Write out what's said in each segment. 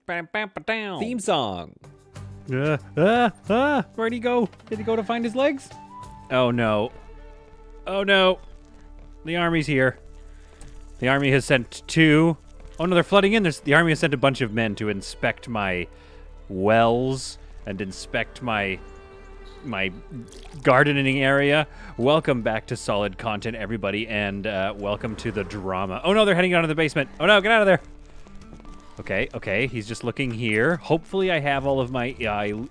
Theme song. Where'd he go? Did he go to find his legs? Oh no. Oh no. The army's here. The army has sent two. Oh no, they're flooding in. The army has sent a bunch of men to inspect my wells and inspect my gardening area. Welcome back to Solid Content, everybody, and welcome to the drama. Oh no, they're heading down to the basement. Oh no, get out of there. Okay, he's just looking here. Hopefully I have all of my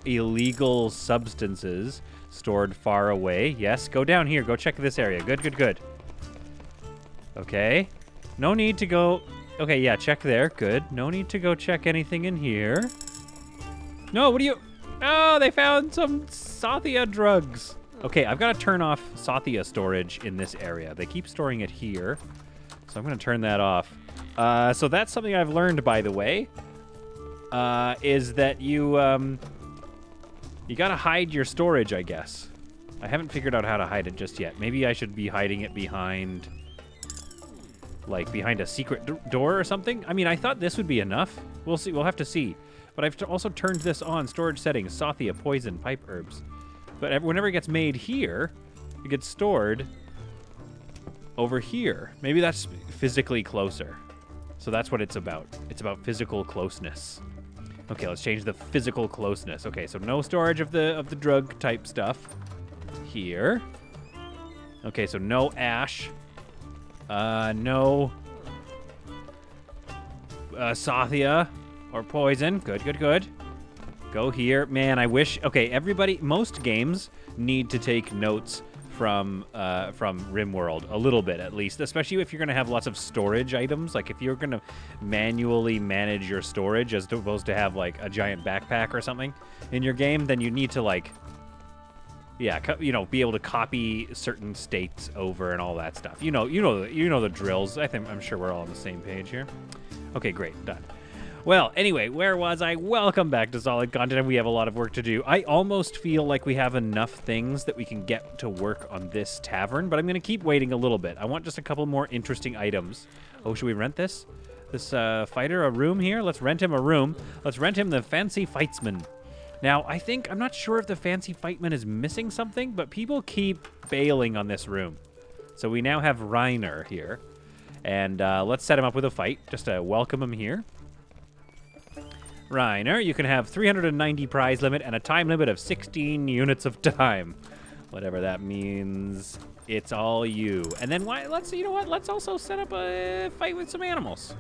illegal substances stored far away. Yes, go down here. Go check this area. Good. Okay. No need to go... Okay, yeah, check there. Good. No need to go check anything in here. No, what are you... Oh, they found some Sathya drugs. Okay, I've got to turn off Sathya storage in this area. They keep storing it here, so I'm going to turn that off. So that's something I've learned, by the way, is that you got to hide your storage, I guess. I haven't figured out how to hide it just yet. Maybe I should be hiding it behind, like, behind a secret door or something. I mean, I thought this would be enough. We'll see. We'll have to see. But I've also turned this on, storage settings, Sathya, poison, pipe herbs. But whenever it gets made here, it gets stored over here. Maybe that's physically closer. So that's what it's about. It's about physical closeness. Okay, let's change the physical closeness. Okay, so no storage of the drug type stuff here. Okay, so no ash. No Sathya or poison. Good. Go here. Man, I wish... Okay, everybody... Most games need to take notes from RimWorld, a little bit at least, especially if you're going to have lots of storage items. Like if you're going to manually manage your storage as opposed to have like a giant backpack or something in your game, then you need to like, yeah, be able to copy certain states over and all that stuff. You know the drills. I'm sure we're all on the same page here. Okay, great, done. Well, anyway, where was I? Welcome back to Solid Content, and we have a lot of work to do. I almost feel like we have enough things that we can get to work on this tavern, but I'm going to keep waiting a little bit. I want just a couple more interesting items. Oh, should we rent this? This fighter a room here? Let's rent him a room. Let's rent him the Fancy Fightsman. Now, I'm not sure if the Fancy Fightman is missing something, but people keep bailing on this room. So we now have Reiner here, and let's set him up with a fight, just to welcome him here. Reiner, you can have 390 prize limit and a time limit of 16 units of time. Whatever that means, it's all you. And then you know what? Let's also set up a fight with some animals.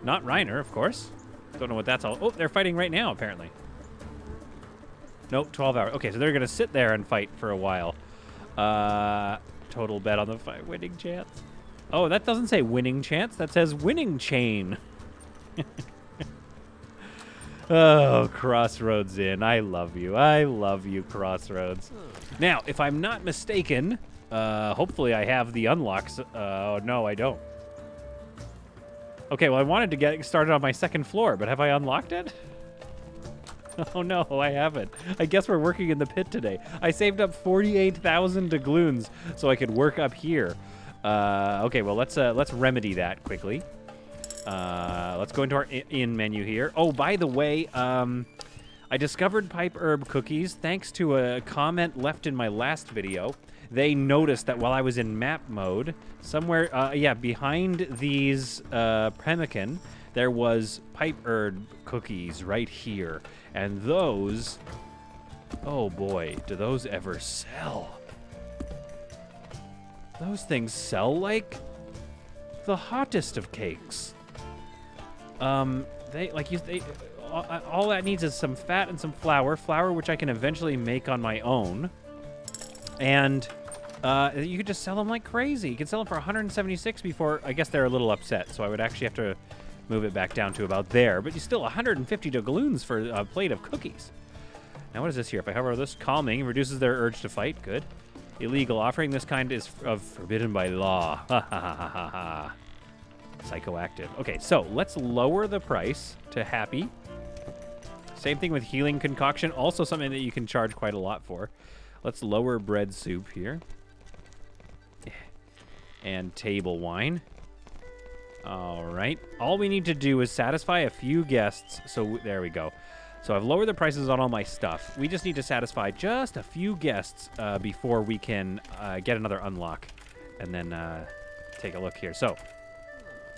Not Reiner, of course. Don't know what that's all. Oh, they're fighting right now, apparently. Nope, 12 hours. Okay, so they're going to sit there and fight for a while. Total bet on the fight. Winning chance. Oh, that doesn't say winning chance. That says winning chain. Oh, Crossroads Inn. I love you, Crossroads. Now, if I'm not mistaken, hopefully I have the unlocks. No, I don't. Okay, well, I wanted to get started on my second floor, but have I unlocked it? Oh, no, I haven't. I guess we're working in the pit today. I saved up 48,000 doubloons so I could work up here. Okay, well, let's remedy that quickly. Let's go into our inn menu here. Oh, by the way, I discovered pipe herb cookies thanks to a comment left in my last video. They noticed that while I was in map mode, somewhere, behind these pemmican, there was pipe herb cookies right here. And those, oh boy, do those ever sell? Those things sell like the hottest of cakes. All that needs is some fat and some flour, which I can eventually make on my own. And you could just sell them like crazy. You can sell them for 176 before, I guess they're a little upset, so I would actually have to move it back down to about there. But you still 150 doubloons for a plate of cookies. Now what is this here? If I hover over this, calming, reduces their urge to fight. Good. Illegal. Offering this kind is forbidden by law. Ha ha ha ha ha. Psychoactive. Okay, so let's lower the price to happy. Same thing with healing concoction. Also something that you can charge quite a lot for. Let's lower bread soup here. And table wine. All right. All we need to do is satisfy a few guests. So there we go. So I've lowered the prices on all my stuff. We just need to satisfy just a few guests before we can get another unlock. And then take a look here. So,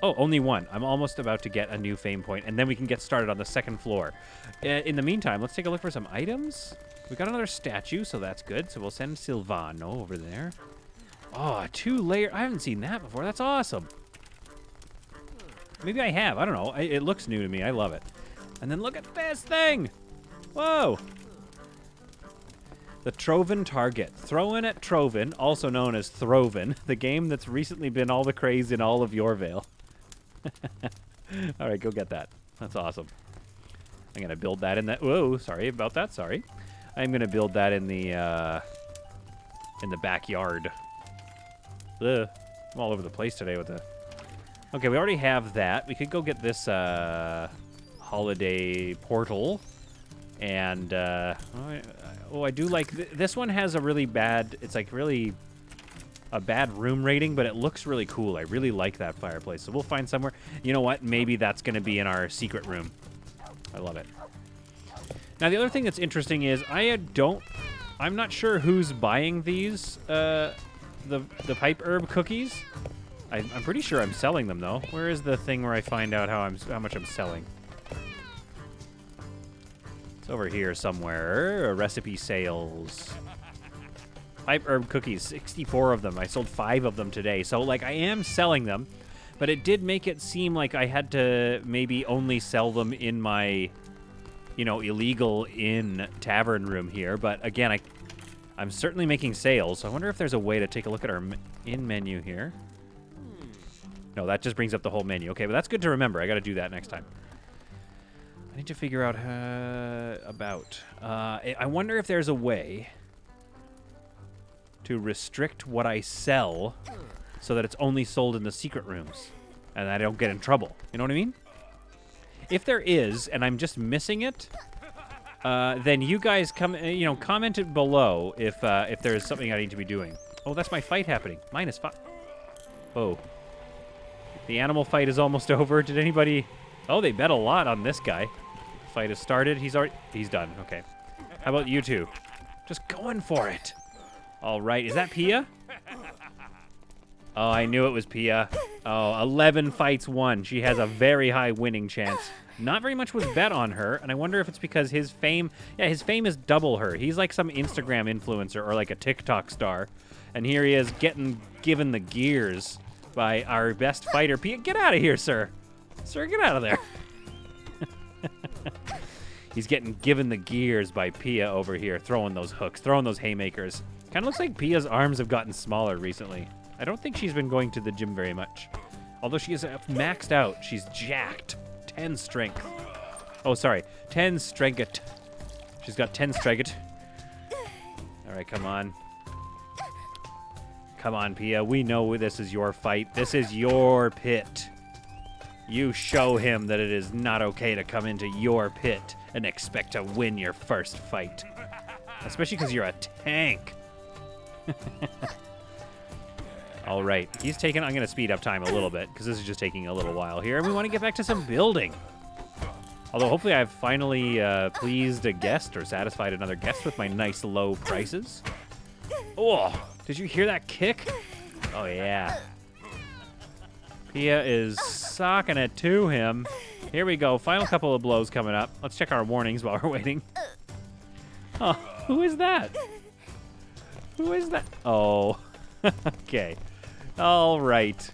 oh, only one. I'm almost about to get a new fame point, and then we can get started on the second floor. In the meantime, let's take a look for some items. We got another statue, so that's good. So we'll send Silvano over there. Oh, a 2-layer. I haven't seen that before. That's awesome. Maybe I have. I don't know. It looks new to me. I love it. And then look at this thing. Whoa. The Troven Target. Throw-in at Troven, also known as Throven, the game that's recently been all the craze in all of Yorvale. All right, go get that. That's awesome. I'm going to build that in that. Whoa, sorry about that. Sorry. I'm going to build that in the backyard. Ugh. I'm all over the place today with the... Okay, we already have that. We could go get this holiday portal. And, I do like... this one has a really bad... It's like really a bad room rating, but it looks really cool. I really like that fireplace. So we'll find somewhere... You know what? Maybe that's going to be in our secret room. I love it. Now, the other thing that's interesting is I'm not sure who's buying these, the pipe herb cookies. I'm pretty sure I'm selling them, though. Where is the thing where I find out how much I'm selling? It's over here somewhere. Recipe sales. Pipe herb cookies, 64 of them. I sold 5 of them today. So, like, I am selling them, but it did make it seem like I had to maybe only sell them in my, illegal inn tavern room here. But, again, I'm certainly making sales. So I wonder if there's a way to take a look at our inn menu here. No, that just brings up the whole menu. Okay, but that's good to remember. I got to do that next time. I need to figure out I wonder if there's a way to restrict what I sell so that it's only sold in the secret rooms and I don't get in trouble. You know what I mean? If there is, and I'm just missing it, then you guys comment it below if there is something I need to be doing. Oh, that's my fight happening. -5. Oh. The animal fight is almost over. Did anybody... Oh, they bet a lot on this guy. Fight has started. He's done. Okay. How about you two? Just going for it. All right. Is that Pia? Oh, I knew it was Pia. Oh, 11 fights won. She has a very high winning chance. Not very much was bet on her, and I wonder if it's because his fame... Yeah, his fame is double her. He's like some Instagram influencer or like a TikTok star. And here he is given the gears by our best fighter, Pia. Get out of here, sir. Sir, get out of there. He's getting given the gears by Pia over here, throwing those hooks, throwing those haymakers. Kind of looks like Pia's arms have gotten smaller recently. I don't think she's been going to the gym very much. Although she is maxed out. She's jacked. 10 strength. Oh, sorry. 10 strength. She's got 10 strength. All right, come on. Come on, Pia. We know this is your fight. This is your pit. You show him that it is not okay to come into your pit and expect to win your first fight. Especially because you're a tank. All right. I'm going to speed up time a little bit because this is just taking a little while here. And we want to get back to some building. Although hopefully I've finally pleased a guest or satisfied another guest with my nice low prices. Oh, did you hear that kick? Oh, yeah. Pia is socking it to him. Here we go. Final couple of blows coming up. Let's check our warnings while we're waiting. Oh, who is that? Who is that? Oh, okay. All right.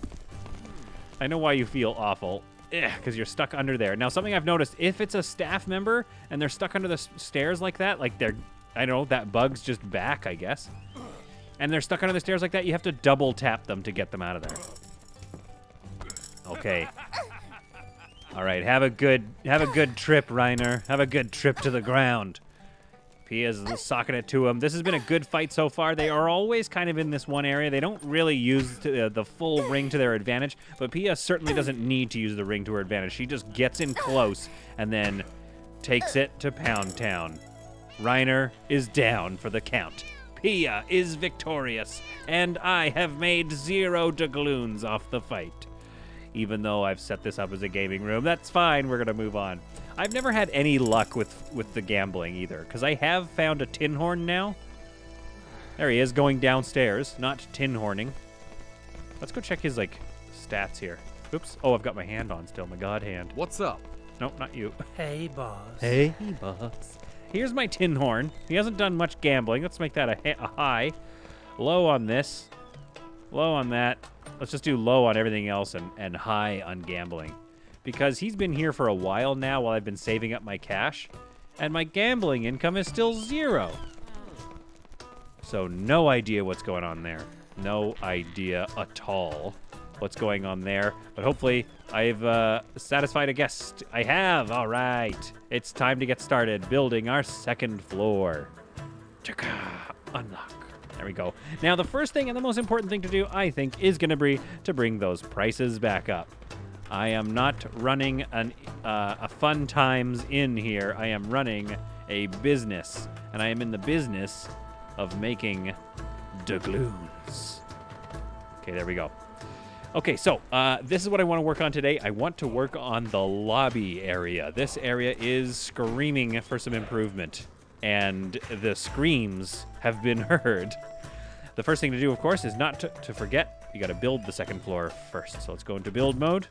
I know why you feel awful. Because you're stuck under there. Now, something I've noticed, if it's a staff member and they're stuck under the stairs like that, like I don't know, that bug's just back, I guess. And they're stuck under the stairs like that, you have to double tap them to get them out of there. Okay. All right, have a good trip, Reiner. Have a good trip to the ground. Pia's socking it to him. This has been a good fight so far. They are always kind of in this one area. They don't really use the full ring to their advantage, but Pia certainly doesn't need to use the ring to her advantage. She just gets in close and then takes it to Pound Town. Reiner is down for the count. Pia is victorious, and I have made 0 doubloons off the fight. even though I've set this up as a gaming room. That's fine. We're going to move on. I've never had any luck with the gambling either, because I have found a tin horn now. There he is, going downstairs, not tin horning. Let's go check his, like, stats here. Oops. Oh, I've got my hand on still, my god hand. What's up? Nope, not you. Hey, boss. Hey, boss. Here's my tin horn. He hasn't done much gambling. Let's make that a high. Low on this. Low on that. Let's just do low on everything else and high on gambling. Because he's been here for a while now while I've been saving up my cash. And my gambling income is still 0. So no idea what's going on there. No idea at all what's going on there. But hopefully I've satisfied a guest. I have. All right. It's time to get started building our second floor. Unlock. There we go. Now, the first thing and the most important thing to do, I think, is going to be to bring those prices back up. I am not running a fun times inn here. I am running a business, and I am in the business of making doubloons. Okay, there we go. Okay, so this is what I want to work on today. I want to work on the lobby area. This area is screaming for some improvement, and the screams have been heard. The first thing to do, of course, is not to forget, you got to build the second floor first. So let's go into build mode.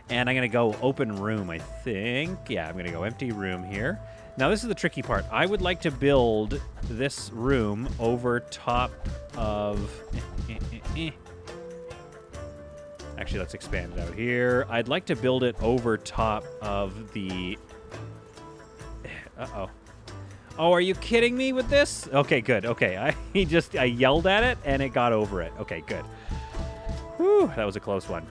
And I'm going to go open room, I think. Yeah, I'm going to go empty room here. Now, this is the tricky part. I would like to build this room over top of... Actually, let's expand it out here. I'd like to build it over top of the... Uh-oh. Oh, are you kidding me with this? Okay, good. Okay, I yelled at it, and it got over it. Okay, good. Whew, that was a close one.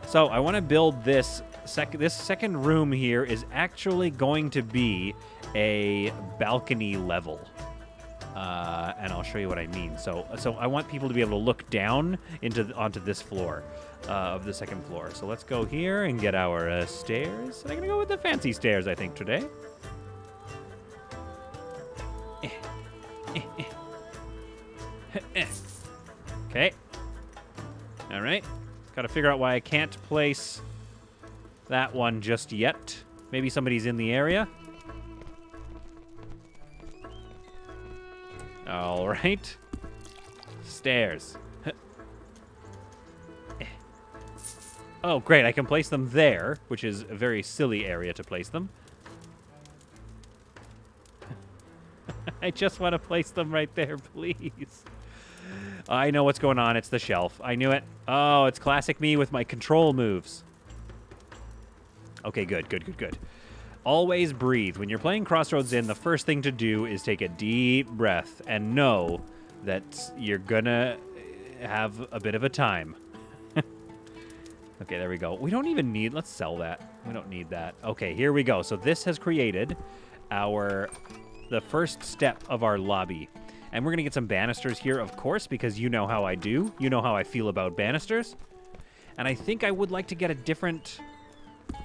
So I want to build this second room here is actually going to be a balcony level. And I'll show you what I mean. So I want people to be able to look down onto this floor of the second floor. So let's go here and get our stairs. I'm going to go with the fancy stairs, I think, today. Okay. All right. Got to figure out why I can't place that one just yet. Maybe somebody's in the area. All right. Stairs. Oh, great. I can place them there, which is a very silly area to place them. I just want to place them right there, please. I know what's going on. It's the shelf. I knew it. Oh, it's classic me with my control moves. Okay, good. Always breathe. When you're playing Crossroads Inn, the first thing to do is take a deep breath and know that you're gonna have a bit of a time. Okay, there we go. We don't even need... Let's sell that. We don't need that. Okay, here we go. So this has created the first step of our lobby. And we're going to get some banisters here, of course, because you know how I do. You know how I feel about banisters. And I think I would like to get a different...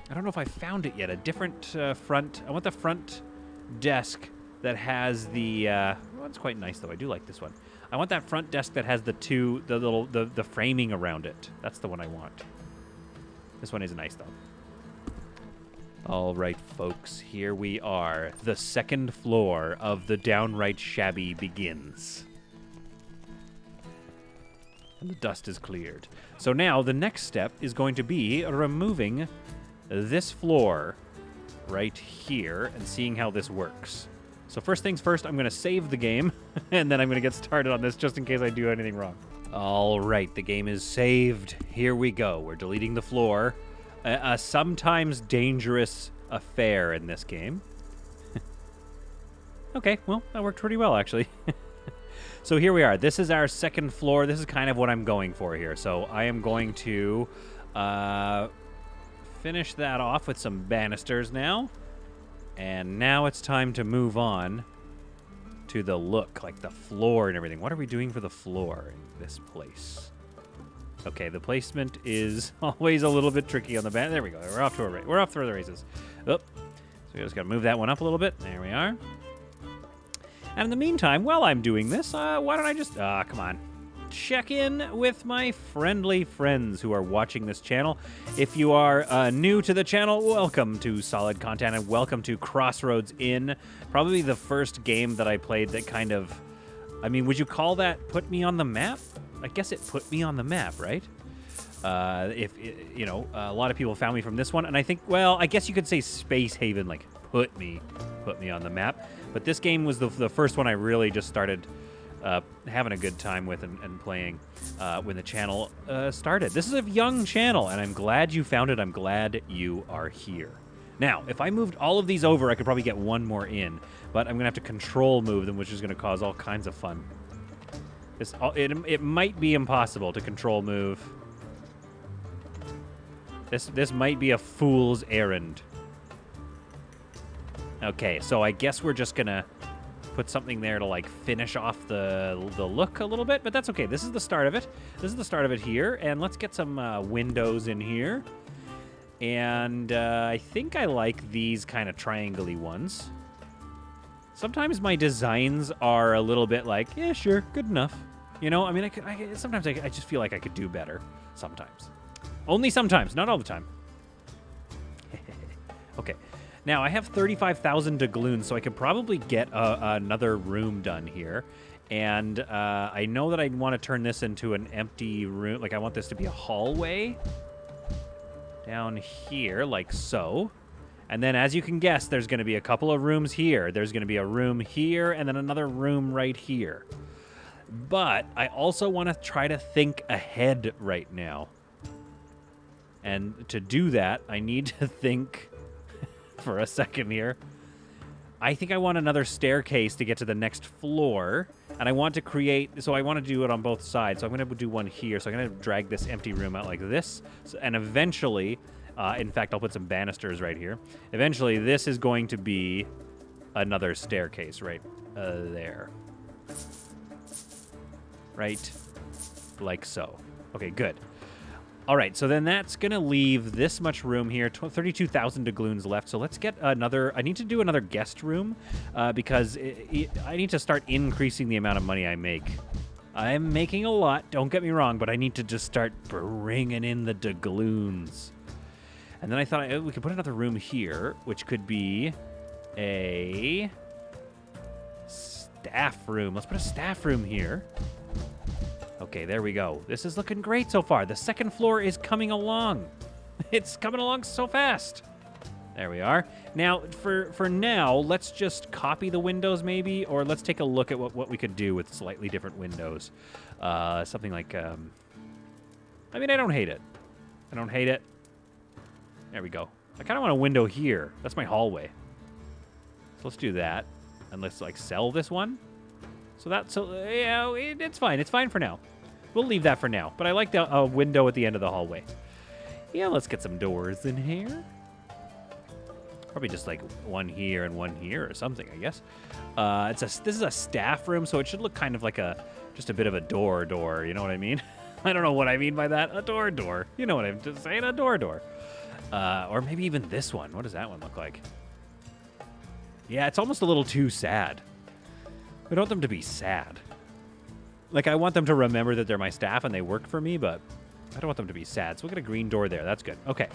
I don't know if I found it yet. A different front... I want the front desk that has the... well, it's quite nice, though. I do like this one. I want that front desk that has the framing around it. That's the one I want. This one is nice, though. All right, folks, here we are. The second floor of the downright shabby begins. And the dust is cleared. So now the next step is going to be removing this floor right here and seeing how this works. So first things first, I'm going to save the game, and then I'm going to get started on this just in case I do anything wrong. All right, the game is saved. Here we go. We're deleting the floor. A sometimes dangerous affair in this game. Okay, well, that worked pretty well, actually. So here we are. This is our second floor. This is kind of what I'm going for here. So I am going to finish that off with some banisters now. And now it's time to move on to the look, like the floor and everything. What are we doing for the floor in this place? Okay, the placement is always a little bit tricky on the band. There we go. We're off to the races. Oh, so we just got to move that one up a little bit. There we are. And in the meantime, while I'm doing this, why don't I just... come on. check in with my friendly friends who are watching this channel. If you are new to the channel, welcome to Solid Content and welcome to Crossroads Inn. Probably the first game that I played that kind of, I mean, would you call that put me on the map? I guess it put me on the map, right? A lot of people found me from this one, and I think, well, I guess you could say Space Haven, like, put me on the map. But this game was the first one I really just started having a good time with and playing when the channel started. This is a young channel, and I'm glad you found it. I'm glad you are here. Now, if I moved all of these over, I could probably get one more in, but I'm going to have to control move them, which is going to cause all kinds of fun. It might be impossible to control move. This might be a fool's errand. Okay, so I guess we're just going to put something there to, like, finish off the look a little bit, but that's okay. This is the start of it. This is the start of it here, and let's get some windows in here. And I think I like these kind of triangle-y ones. Sometimes my designs are a little bit like, yeah, sure, good enough. You know, I mean, sometimes I just feel like I could do better. Sometimes. Only sometimes, not all the time. Okay. Now, I have 35,000 doubloons, so I could probably get another room done here. And I know that I want to turn this into an empty room. Like, I want this to be a hallway down here, like so. And then, as you can guess, there's going to be a couple of rooms here. There's going to be a room here, and then another room right here. But I also want to try to think ahead right now. And to do that, I need to think for a second here. I think I want another staircase to get to the next floor. And I want to create, so I want to do it on both sides. So I'm going to do one here. So I'm going to drag this empty room out like this. And eventually, in fact, I'll put some banisters right here. Eventually, this is going to be another staircase right there. Right? Like so. Okay, good. All right, so then that's going to leave this much room here, 32,000 doubloons left. So let's get another, I need to do another guest room because I need to start increasing the amount of money I make. I'm making a lot, don't get me wrong, but I need to just start bringing in the doubloons. And then I thought we could put another room here, which could be a staff room. Let's put a staff room here. Okay, there we go. This is looking great so far. The second floor is coming along. It's coming along so fast. There we are. Now, for now, let's just copy the windows maybe, or let's take a look at what we could do with slightly different windows. Something like, I mean, I don't hate it. I don't hate it. There we go. I kind of want a window here. That's my hallway. So let's do that. And let's, like, sell this one. So yeah, it's fine. It's fine for now. We'll leave that for now. But I like the window at the end of the hallway. Yeah, let's get some doors in here. Probably just like one here and one here or something, I guess. This is a staff room, so it should look kind of like just a bit of a door. You know what I mean? I don't know what I mean by that. A door. You know what I'm just saying? A door. Or maybe even this one. What does that one look like? Yeah, it's almost a little too sad. I don't want them to be sad. Like, I want them to remember that they're my staff and they work for me, but I don't want them to be sad. So we'll get a green door there. That's good. Okay.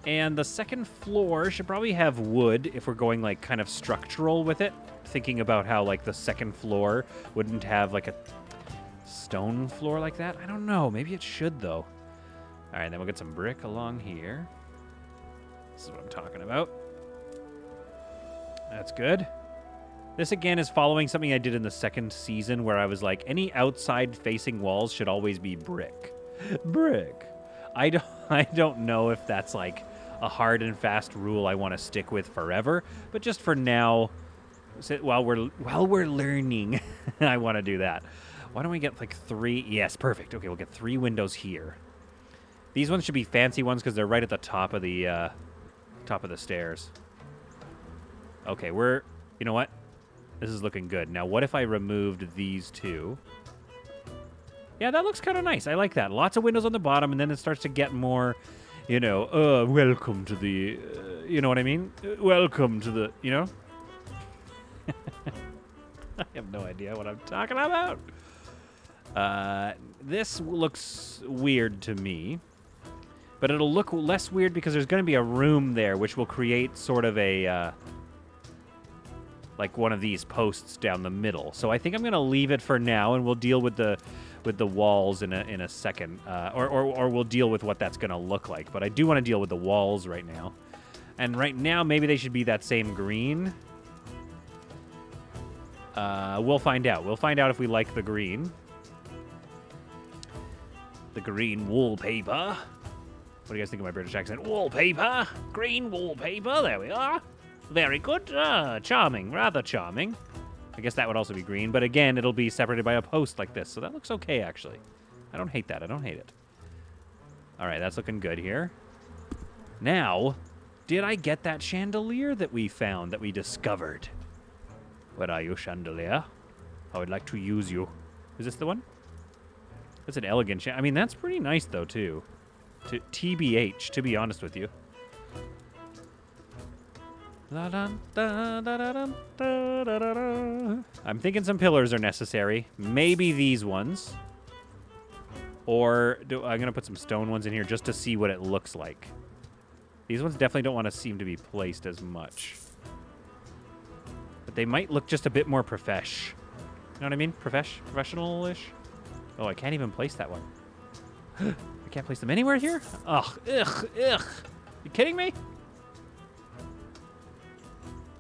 And the second floor should probably have wood if we're going, like, kind of structural with it. Thinking about how, like, the second floor wouldn't have, like, a stone floor like that. I don't know. Maybe it should, though. All right, then we'll get some brick along here. This is what I'm talking about. That's good. This, again, is following something I did in the second season where I was like, any outside-facing walls should always be brick. Brick. I don't know if that's, like, a hard and fast rule I want to stick with forever, but just for now, while we're learning, I want to do that. Why don't we get, like, 3? Yes, perfect. Okay, we'll get 3 windows here. These ones should be fancy ones because they're right at the top of the stairs. Okay, you know what? This is looking good. Now, what if I removed these 2? Yeah, that looks kind of nice. I like that. Lots of windows on the bottom, and then it starts to get more, you know, welcome to the, you know what I mean? Welcome to the, you know? I have no idea what I'm talking about. This looks weird to me, but it'll look less weird because there's going to be a room there, which will create sort of a like one of these posts down the middle. So I think I'm going to leave it for now, and we'll deal with the walls in a second, or we'll deal with what that's going to look like. But I do want to deal with the walls right now, and right now maybe they should be that same green. We'll find out. We'll find out if we like the green. The green wallpaper. What do you guys think of my British accent? Wallpaper! Green wallpaper! There we are. Very good. Charming. Rather charming. I guess that would also be green, but again, it'll be separated by a post like this, so that looks okay, actually. I don't hate that. I don't hate it. All right, that's looking good here. Now, did I get that chandelier that we found, that we discovered? Where are you, chandelier? I would like to use you. Is this the one? That's an elegant I mean, that's pretty nice, though, too. TBH, to be honest with you. I'm thinking some pillars are necessary. Maybe these ones. Or I'm going to put some stone ones in here just to see what it looks like. These ones definitely don't want to seem to be placed as much. But they might look just a bit more profesh. You know what I mean? Professional-ish? Oh, I can't even place that one. I can't place them anywhere here? Ugh, ugh, ugh. You kidding me?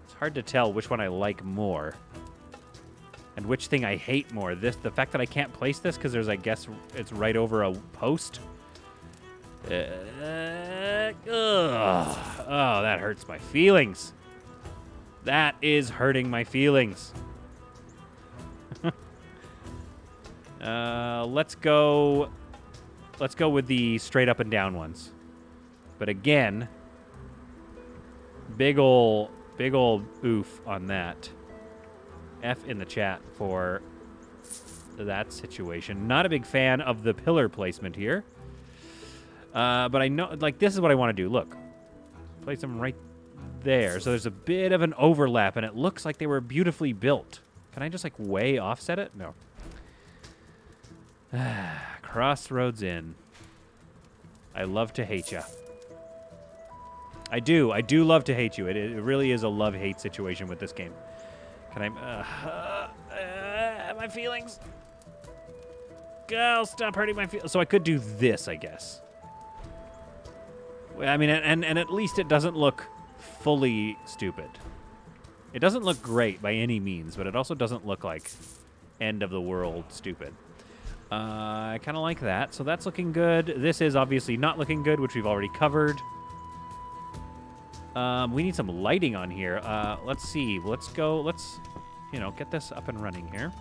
It's hard to tell which one I like more. And which thing I hate more. The fact that I can't place this because there's, I guess, it's right over a post. Ugh. Oh, that hurts my feelings. That is hurting my feelings. Let's go with the straight up and down ones. But again, big ol' oof on that. F in the chat for that situation. Not a big fan of the pillar placement here. But I know, like, this is what I want to do. Look. Place them right there. So there's a bit of an overlap, and it looks like they were beautifully built. Can I just, like, way offset it? No. Crossroads Inn. I love to hate you. I do love to hate you. It really is a love-hate situation with this game. Can I... my feelings. Girl, stop hurting my feelings. So I could do this, I guess. I mean, and at least it doesn't look fully stupid. It doesn't look great by any means, but it also doesn't look like end of the world stupid. I kind of like that. So that's looking good. This is obviously not looking good, which we've already covered. We need some lighting on here. Let's see. Let's get this up and running here.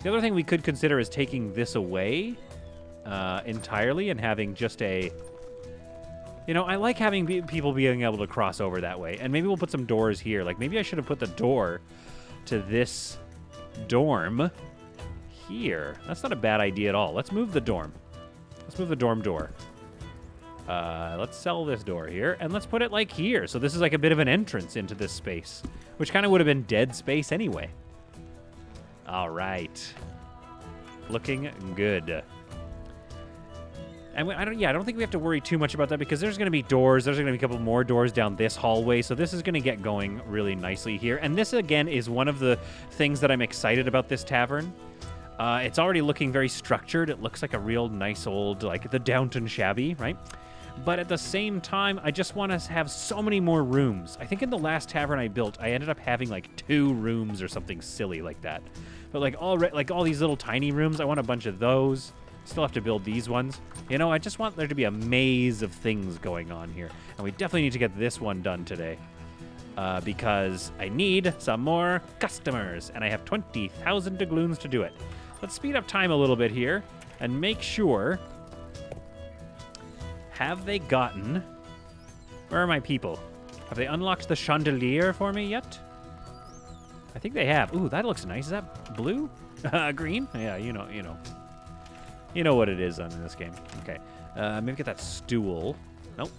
The other thing we could consider is taking this away entirely and having just a... I like having people being able to cross over that way. And maybe we'll put some doors here. Like, maybe I should have put the door to this dorm here. That's not a bad idea at all. Let's move the dorm. Let's move the dorm door. Let's sell this door here, and let's put it, like, here. So this is, like, a bit of an entrance into this space, which kind of would have been dead space anyway. All right. Looking good. And I don't think we have to worry too much about that because there's going to be doors. There's going to be a couple more doors down this hallway. So this is going to get going really nicely here. And this, again, is one of the things that I'm excited about this tavern. It's already looking very structured. It looks like a real nice old, like the Downton Shabby, right? But at the same time, I just want to have so many more rooms. I think in the last tavern I built, I ended up having like 2 rooms or something silly like that. But like all these little tiny rooms, I want a bunch of those. Still have to build these ones. I just want there to be a maze of things going on here. And we definitely need to get this one done today. Because I need some more customers. And I have 20,000 doubloons to do it. Let's speed up time a little bit here and make sure. Have they gotten... Where are my people? Have they unlocked the chandelier for me yet? I think they have. Ooh, that looks nice. Is that blue? Green? Yeah, you know. You know what it is in this game. Okay. Maybe get that stool. Nope.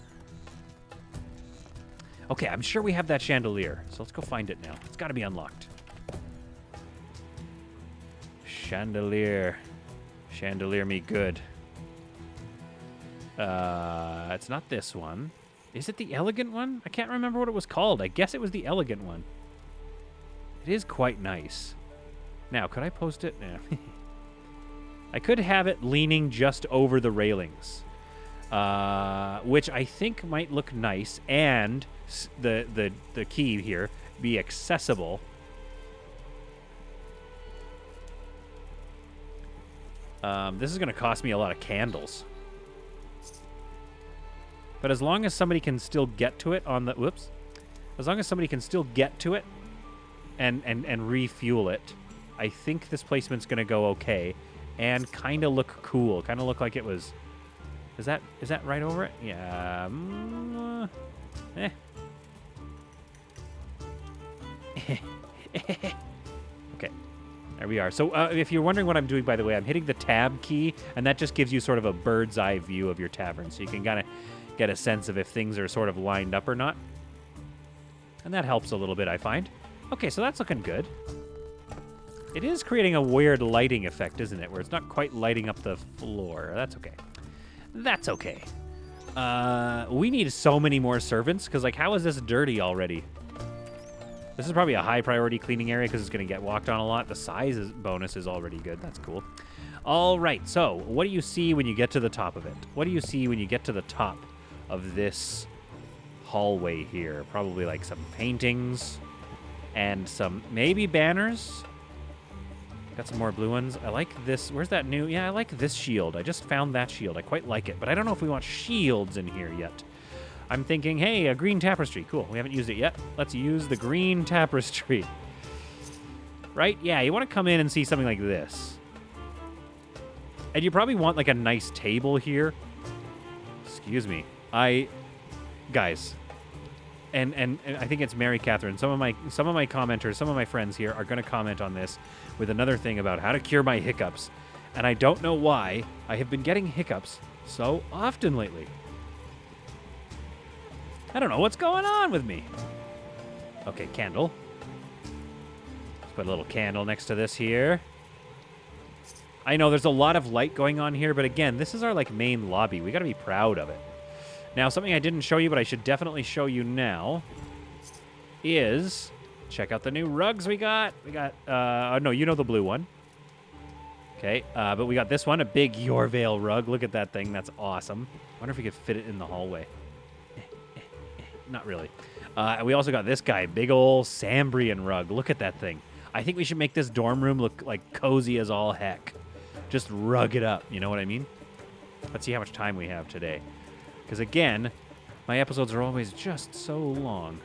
Okay, I'm sure we have that chandelier. So let's go find it now. It's got to be unlocked. Chandelier. Chandelier me good. It's not this one. Is it the elegant one? I can't remember what it was called. I guess it was the elegant one. It is quite nice. Now, could I post it? Nah. I could have it leaning just over the railings, which I think might look nice, and the key here be accessible. This is going to cost me a lot of candles. But as long as somebody can still get to it on the... Whoops. As long as somebody can still get to it and refuel it, I think this placement's going to go okay and kind of look cool. Kind of look like it was... Is that right over it? Yeah. Okay. There we are. So if you're wondering what I'm doing, by the way, I'm hitting the tab key, and that just gives you sort of a bird's eye view of your tavern. So you can kind of get a sense of if things are sort of lined up or not. And that helps a little bit, I find. Okay, so that's looking good. It is creating a weird lighting effect, isn't it? Where it's not quite lighting up the floor. That's okay. That's okay. We need so many more servants, because, like, how is this dirty already? This is probably a high priority cleaning area because it's going to get walked on a lot. The size bonus is already good. That's cool. All right, so what do you see when you get to the top of it? What do you see when you get to the top of this hallway here? Probably like some paintings and some maybe banners. Got some more blue ones. I like this. Where's that new? Yeah, I like this shield. I just found that shield. I quite like it, but I don't know if we want shields in here yet. I'm thinking, hey, a green tapestry. Cool. We haven't used it yet. Let's use the green tapestry. Right? Yeah, you want to come in and see something like this. And you probably want like a nice table here. Excuse me. Guys, and I think it's Mary Catherine. Some of my commenters, some of my friends here are going to comment on this with another thing about how to cure my hiccups. And I don't know why I have been getting hiccups so often lately. I don't know what's going on with me. Okay, candle. Let's put a little candle next to this here. I know there's a lot of light going on here, but again, this is our like main lobby. We got to be proud of it. Now, something I didn't show you, but I should definitely show you now, is check out the new rugs we got. We got, no, you know the blue one. Okay, but we got this one, a big Yorvale rug. Look at that thing. That's awesome. Wonder if we could fit it in the hallway. Not really. We also got this guy, big old Sambrian rug. Look at that thing. I think we should make this dorm room look like cozy as all heck. Just rug it up. You know what I mean? Let's see how much time we have today. Because again, my episodes are always just so long.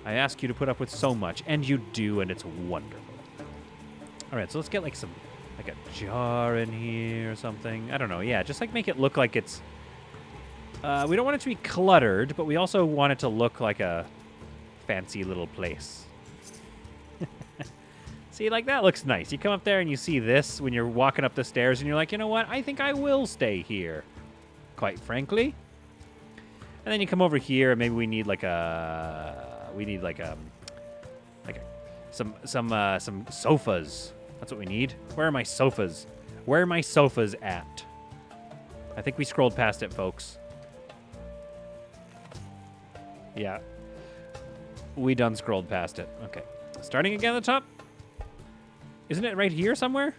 I ask you to put up with so much, and you do, and it's wonderful. All right, so let's get like some, like a jar in here or something. I don't know. Yeah, just like make it look like it's. We don't want it to be cluttered, but we also want it to look like a fancy little place. See, like that looks nice. You come up there and you see this when you're walking up the stairs, and you're like, you know what? I think I will stay here, quite frankly. And then you come over here, and maybe we need like some sofas. That's what we need. Where are my sofas? Where are my sofas at? I think we scrolled past it, folks. Yeah. We done scrolled past it. Okay. Starting again at the top? Isn't it right here somewhere?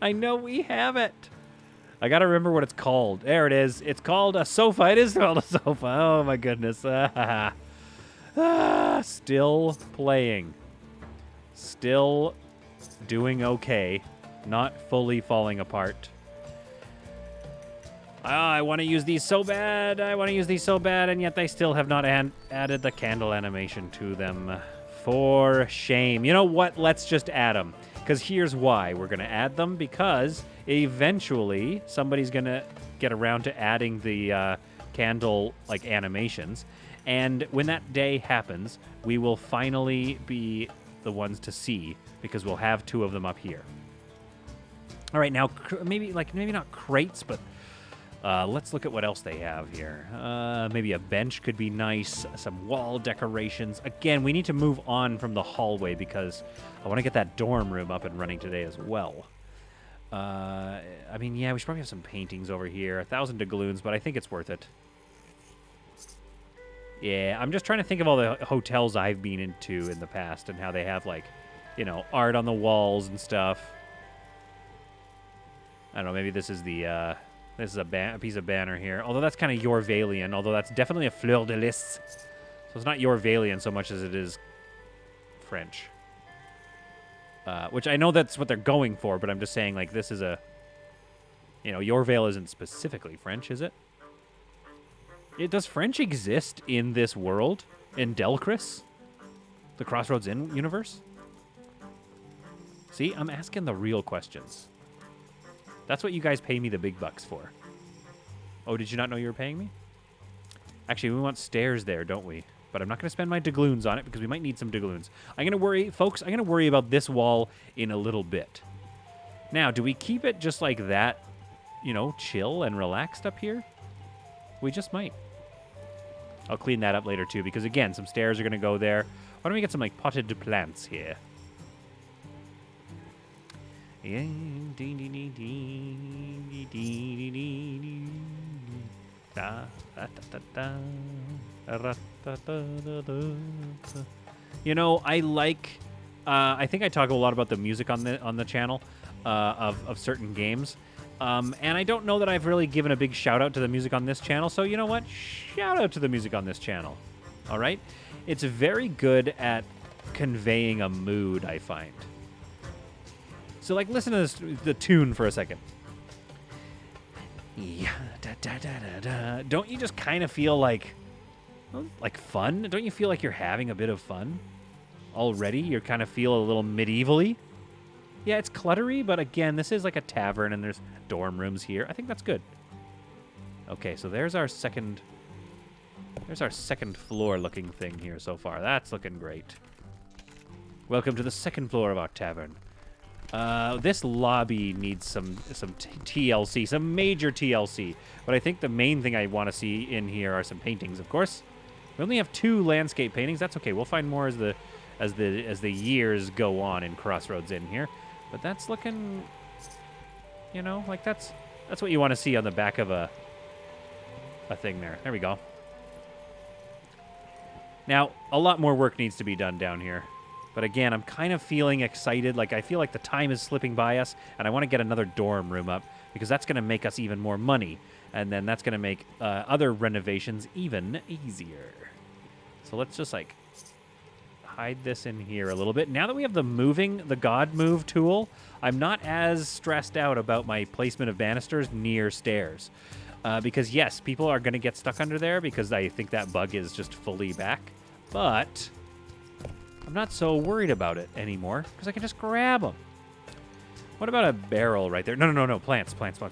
I know we have it. I gotta remember what it's called. There it is. It's called a sofa. It is called a sofa. Oh my goodness. Still playing. Still doing okay. Not fully falling apart. I want to use these so bad. And yet they still have not added the candle animation to them. For shame. You know what? Let's just add them. Because here's why we're going to add them. Because eventually somebody's going to get around to adding the candle like animations. And when that day happens, we will finally be the ones to see. Because we'll have two of them up here. All right, now maybe not crates, but Let's look at what else they have here. Maybe a bench could be nice. Some wall decorations. Again, we need to move on from the hallway because I want to get that dorm room up and running today as well. I mean, yeah, we should probably have some paintings over here. 1,000 doubloons, but I think it's worth it. Yeah, I'm just trying to think of all the hotels I've been into in the past and how they have, like, you know, art on the walls and stuff. I don't know, maybe this is the, this is a piece of banner here. Although that's kind of Yorvalian, although that's definitely a fleur de lis. So it's not Yorvalian so much as it is French. Which I know that's what they're going for, but I'm just saying, like, this is a... You know, Yorvale isn't specifically French, is it? Does French exist in this world? In Delcris? The Crossroads Inn universe? See, I'm asking the real questions. That's what you guys pay me the big bucks for. Oh, did you not know you were paying me? Actually, we want stairs there, don't we? But I'm not going to spend my doubloons on it because we might need some doubloons. I'm going to worry, folks, I'm going to worry about this wall in a little bit. Now, do we keep it just like that, you know, chill and relaxed up here? We just might. I'll clean that up later, too, because, again, some stairs are going to go there. Why don't we get some, like, potted plants here? You know, I like... I think I talk a lot about the music on the channel of certain games. And I don't know that I've really given a big shout-out to the music on this channel, so you know what? Shout-out to the music on this channel. All right? It's very good at conveying a mood, I find. So, like, listen to the tune for a second. Yeah, da, da, da, da, da. Don't you just kind of feel like fun? Don't you feel like you're having a bit of fun already? You kind of feel a little medievally. Yeah, it's cluttery, but again, this is like a tavern, and there's dorm rooms here. I think that's good. Okay, so there's our second floor-looking thing here so far. That's looking great. Welcome to the second floor of our tavern. This lobby needs some TLC, some major TLC. But I think the main thing I want to see in here are some paintings, of course. We only have 2 landscape paintings. That's okay. We'll find more as the years go on in Crossroads Inn here. But that's looking, you know, like that's what you want to see on the back of a thing there. There we go. Now, a lot more work needs to be done down here. But again, I'm kind of feeling excited. Like, I feel like the time is slipping by us, and I want to get another dorm room up because that's going to make us even more money. And then that's going to make other renovations even easier. So let's just, like, hide this in here a little bit. Now that we have the God Move tool, I'm not as stressed out about my placement of banisters near stairs. Because, yes, people are going to get stuck under there because I think that bug is just fully back. But... I'm not so worried about it anymore because I can just grab them. What about a barrel right there? No. Plants. Plants. Not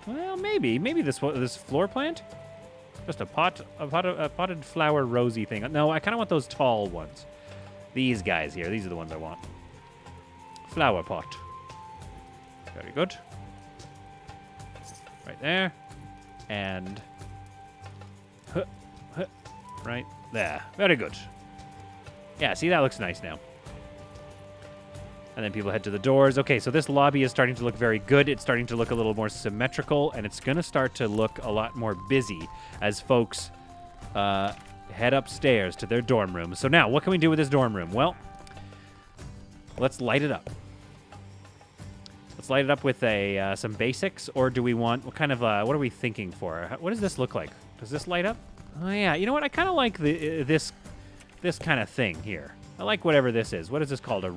well. Maybe this floor plant. Just a potted flower rosy thing. No, I kind of want those tall ones. These guys here. These are the ones I want. Flower pot. Very good. Right there. And... right there. Very good. Yeah, see, that looks nice now. And then people head to the doors. Okay, so this lobby is starting to look very good. It's starting to look a little more symmetrical, and it's going to start to look a lot more busy as folks head upstairs to their dorm room. So now, what can we do with this dorm room? Well, let's light it up. Let's light it up with some basics, or do we want, what are we thinking for? What does this look like? Does this light up? Oh, yeah. You know what? I kind of like this kind of thing here. I like whatever this is. What is this called? A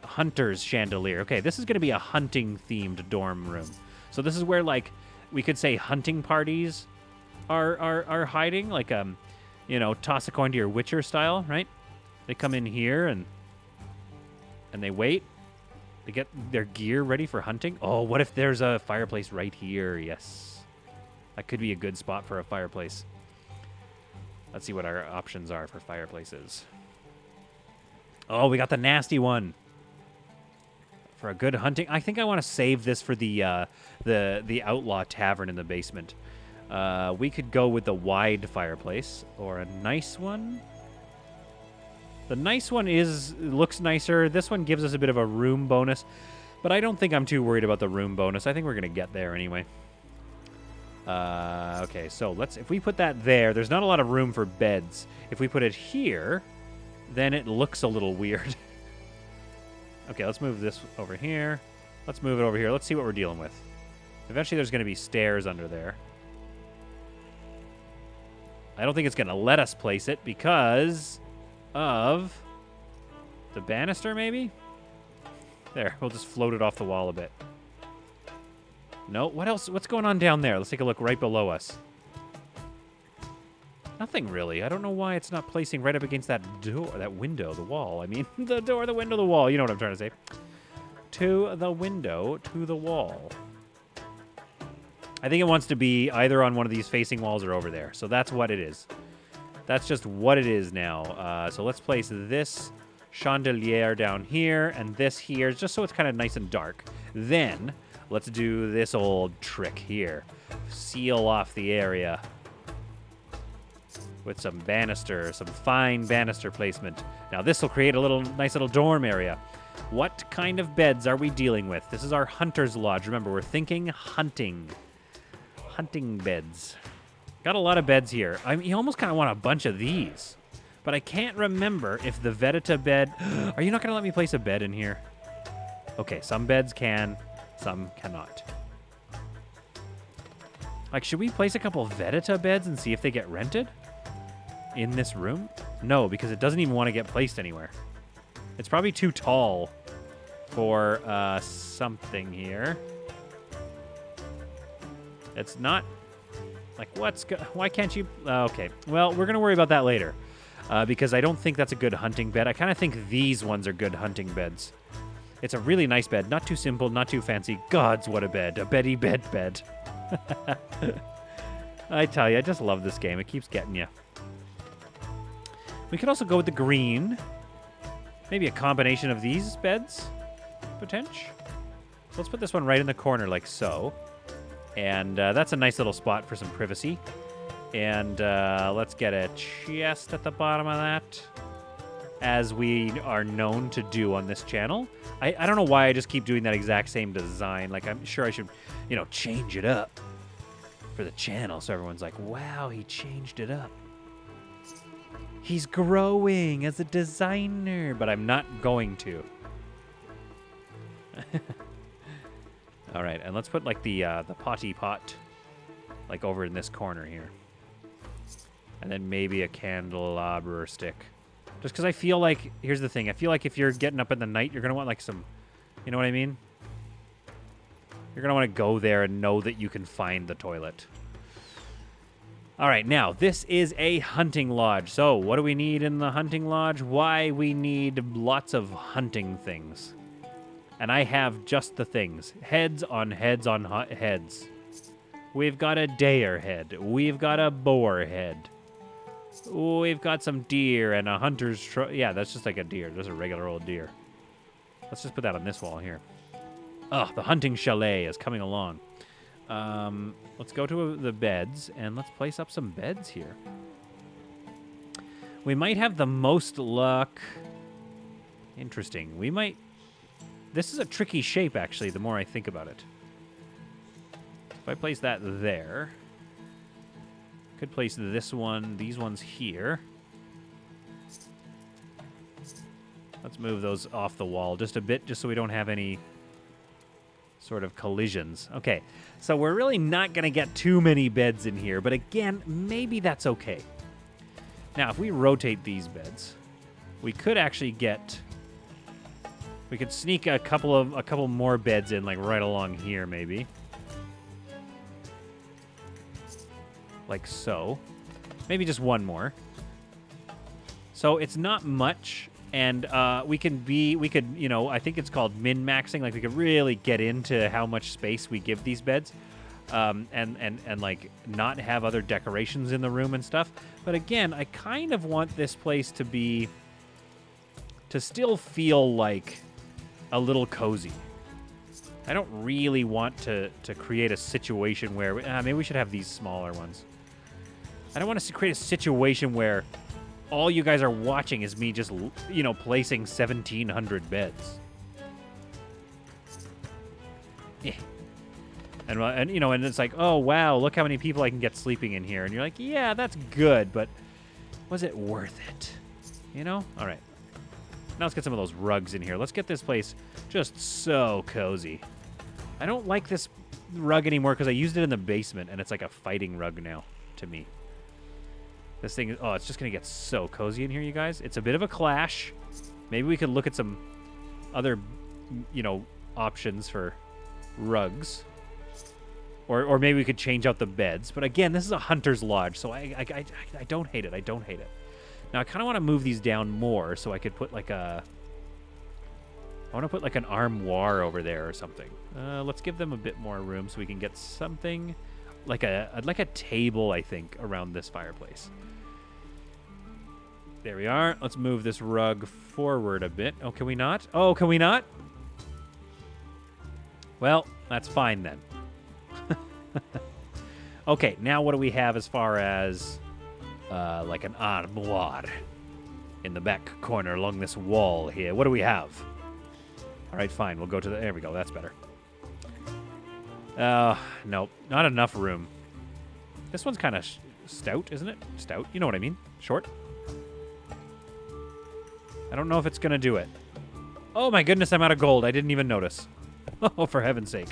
hunter's chandelier. Okay, this is going to be a hunting-themed dorm room. So this is where, like, we could say hunting parties are hiding. Like, you know, toss a coin to your Witcher style, right? They come in here and they wait. They get their gear ready for hunting. Oh, what if there's a fireplace right here? Yes. That could be a good spot for a fireplace. Let's see what our options are for fireplaces. Oh, we got the nasty one. For a good hunting, I think I want to save this for the outlaw tavern in the basement. We could go with the wide fireplace or a nice one. The nice one looks nicer. This one gives us a bit of a room bonus, but I don't think I'm too worried about the room bonus. I think we're gonna get there anyway. Okay, so if we put that there, there's not a lot of room for beds. If we put it here, then it looks a little weird. Okay, let's move this over here. Let's move it over here. Let's see what we're dealing with. Eventually there's going to be stairs under there. I don't think it's going to let us place it because of the banister, maybe? There, we'll just float it off the wall a bit. No, what else? What's going on down there? Let's take a look right below us. Nothing really. I don't know why it's not placing right up against that door, that window, the wall. I mean, the door, the window, the wall. You know what I'm trying to say. To the window, to the wall. I think it wants to be either on one of these facing walls or over there. So that's what it is. That's just what it is now. So let's place this chandelier down here and this here, just so it's kind of nice and dark. Then let's do this old trick here. Seal off the area with some banister, some fine banister placement. Now this will create a nice little dorm area. What kind of beds are we dealing with? This is our hunter's lodge. Remember, we're thinking hunting. Hunting beds. Got a lot of beds here. You almost kind of want a bunch of these. But I can't remember if the Vedita bed... Are you not going to let me place a bed in here? Okay, some beds can, some cannot. Like, should we place a couple of Vedita beds and see if they get rented? In this room? No, because it doesn't even want to get placed anywhere. It's probably too tall for something here. It's not... Like, why can't you... Okay, well, we're going to worry about that later. Because I don't think that's a good hunting bed. I kind of think these ones are good hunting beds. It's a really nice bed. Not too simple, not too fancy. Gods, what a bed. A beddy bed. I tell you, I just love this game. It keeps getting you. We could also go with the green. Maybe a combination of these beds, potential. So let's put this one right in the corner like so. And that's a nice little spot for some privacy. And let's get a chest at the bottom of that, as we are known to do on this channel. I don't know why I just keep doing that exact same design. Like, I'm sure I should, change it up for the channel so everyone's like, wow, he changed it up. He's growing as a designer, but I'm not going to. All right, and let's put like the potty pot like over in this corner here. And then maybe a candelabra stick. Just because I feel like, here's the thing, I feel like if you're getting up in the night, you're going to want like some, you know what I mean? You're going to want to go there and know that you can find the toilet. All right, now, this is a hunting lodge. So, what do we need in the hunting lodge? Why, we need lots of hunting things. And I have just the things. Heads on heads on heads. We've got a deer head. We've got a boar head. We've got some deer and a hunter's... yeah, that's just like a deer. Just a regular old deer. Let's just put that on this wall here. Oh, the hunting chalet is coming along. Let's go to the beds, and let's place up some beds here. We might have the most luck. Interesting. We might... This is a tricky shape, actually, the more I think about it. If I place that there... Could place this one, these ones here. Let's move those off the wall just a bit, just so we don't have any sort of collisions. Okay, so we're really not going to get too many beds in here, but again, maybe that's okay. Now, if we rotate these beds, we could actually get... We could sneak a couple more beds in, like right along here, maybe. Like so. Maybe just one more. So it's not much, and we could, I think it's called min-maxing. Like, we could really get into how much space we give these beds, and like not have other decorations in the room and stuff. But again, I kind of want this place to still feel like a little cozy. I don't really want to create a situation where... maybe we should have these smaller ones. I don't want to create a situation where all you guys are watching is me just, you know, placing 1,700 beds. Yeah. And you know, and it's like, oh, wow, look how many people I can get sleeping in here. And you're like, yeah, that's good, but was it worth it? You know? All right. Now let's get some of those rugs in here. Let's get this place just so cozy. I don't like this rug anymore because I used it in the basement, and it's like a fighting rug now to me. This thing is... Oh, it's just going to get so cozy in here, you guys. It's a bit of a clash. Maybe we could look at some other, you know, options for rugs. Or maybe we could change out the beds. But again, this is a hunter's lodge, so I don't hate it. I don't hate it. Now, I kind of want to move these down more so I could put like a... I want to put like an armoire over there or something. Let's give them a bit more room so we can get something like a table, I think, around this fireplace. There we are. Let's move this rug forward a bit. Oh, can we not? Oh, can we not? Well, that's fine then. Okay, now what do we have as far as like an armoire in the back corner along this wall here? What do we have? All right, fine. We'll go to the... There we go. That's better. Nope. Not enough room. This one's kind of stout, isn't it? Stout. You know what I mean. Short. I don't know if it's going to do it. Oh, my goodness. I'm out of gold. I didn't even notice. Oh, for heaven's sake.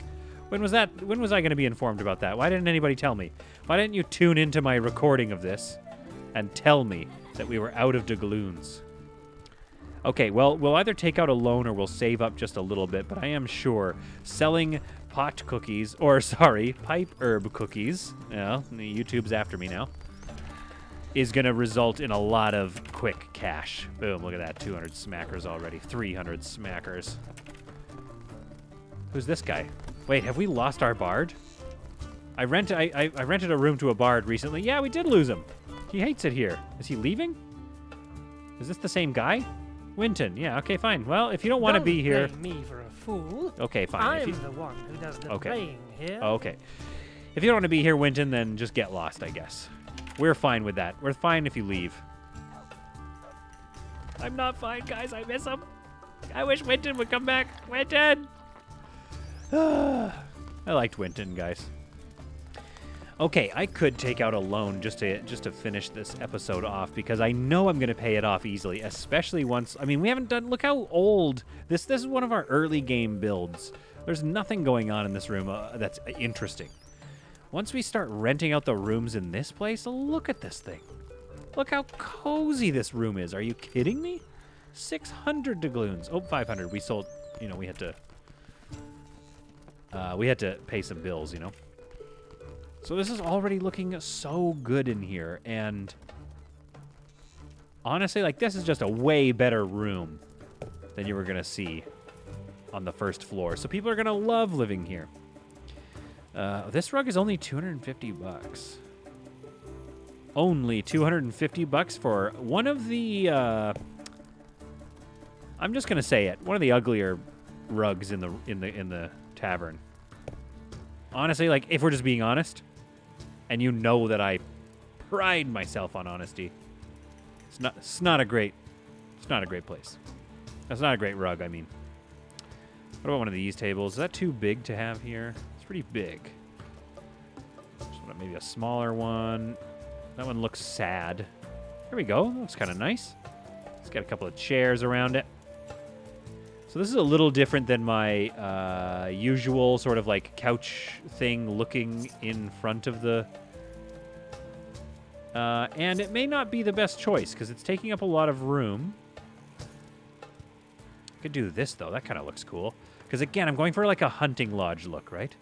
When was that? When was I going to be informed about that? Why didn't anybody tell me? Why didn't you tune into my recording of this and tell me that we were out of doubloons? Okay, well, we'll either take out a loan or we'll save up just a little bit, but I am sure selling pot cookies, or sorry, pipe herb cookies, yeah, YouTube's after me now, is going to result in a lot of quick cash. Boom, look at that, 200 smackers already, 300 smackers. Who's this guy? Wait, have we lost our bard? I rented a room to a bard recently. Yeah, we did lose him. He hates it here. Is he leaving? Is this the same guy? Winton, yeah, okay, fine. Well, if you don't want to be here... Don't blame me for a fool. Okay, fine. I'm the one who does the playing here. Okay. If you don't want to be here, Winton, then just get lost, I guess. We're fine with that. We're fine if you leave. I'm not fine, guys. I miss him. I wish Winton would come back. Winton! I liked Winton, guys. Okay, I could take out a loan just to finish this episode off because I know I'm going to pay it off easily, especially once... I mean, we haven't done... Look how old... This is one of our early game builds. There's nothing going on in this room that's interesting. Once we start renting out the rooms in this place, look at this thing. Look how cozy this room is. Are you kidding me? 600 doubloons. Oh, 500. We sold... You know, we had to pay some bills, you know? So this is already looking so good in here, and honestly, like, this is just a way better room than you were going to see on the first floor. So people are going to love living here. This rug is only 250 bucks. Only 250 bucks for one of the, I'm just going to say it, one of the uglier rugs in the tavern. Honestly, like, if we're just being honest, and you know that I pride myself on honesty, it's not a great place. That's not a great rug, I mean. What about one of these tables? Is that too big to have here? It's pretty big. Just want maybe a smaller one. That one looks sad. Here we go. That looks kind of nice. It's got a couple of chairs around it. So this is a little different than my usual sort of like couch thing looking in front of the... and it may not be the best choice because it's taking up a lot of room. I could do this, though. That kind of looks cool. Because, again, I'm going for like a hunting lodge look, right?